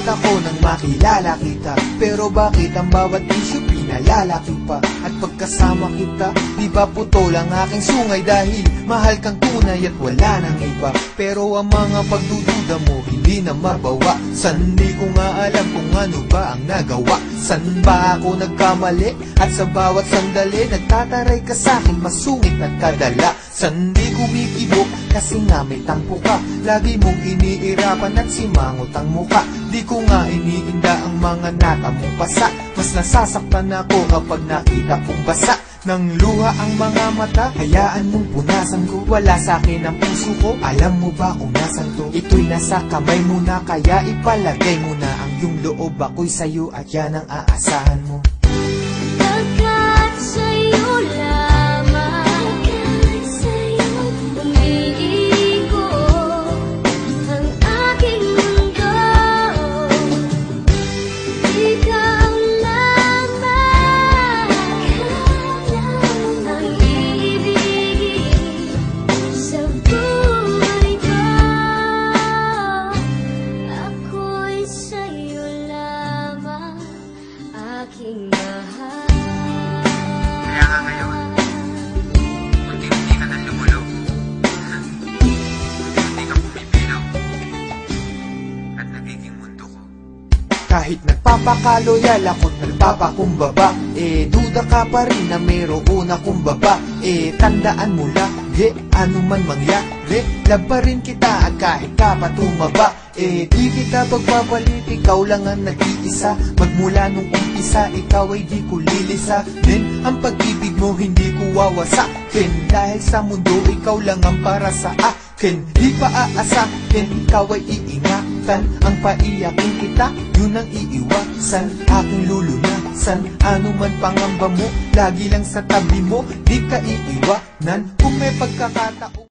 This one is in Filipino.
ako nang makilala kita. Pero bakit ang bawat isyu pinalalaki pa? At pagkasama kita, di ba putol ang aking sungay? Dahil mahal kang tunay at wala nang iba. Pero ang mga pagdududa mo hindi na mabawa. San di ko nga alam kung ano ba ang nagawa. San ba ako nagkamali? At sa bawat sandali nagtataray ka sa'kin, masungit at kadala. San di kumikibok kasi nga may tampo ka. Lagi mong iniirapan at simangot ang muka. Di ko nga iniinda ang mga nata mong pasa. Mas nasasaktan ako kapag nakita kong basa ng luha ang mga mata. Hayaan mong punasan ko, wala sa'kin ang puso ko. Alam mo ba kung nasan to? Ito'y nasa kamay mo na, kaya ipalagay mo na ang iyong loob. Ako'y sa'yo at yan ang aasahan mo. Pagkat sa'yo lamang, umiikot ang aking mundo. Ikaw lamang ang iibigin sa buhay ko. Ako'y sa'yo lamang, aking mahal. Kaya nga ngayon, unti-unti ka nang lumulog. Unti-unti ka pumipilaw. At nagiging mundo ko. Kahit nagpapakaloyal ako't nagpapakumbaba, duda ka pa rin na mayroon akong baba. Tandaan mo lagi, ano man mangyari, love pa rin kita at kahit ka pa tumaba. Di kita pagpapalit, ikaw lang ang nag-iisa. Magmula nung umpisa, ikaw ay di ko lilisanin. Ang pag-ibig mo hindi ko wawasakin. Dahil sa mundo, ikaw lang ang para sa akin. Di pa aasahin, ikaw ay iingatan. Ang paiyakin kita, yun ang iiwasan. Aking lulunasan, ano man pangamba mo, lagi lang sa tabi mo, di ka iiwanan. Kung may pagkakataon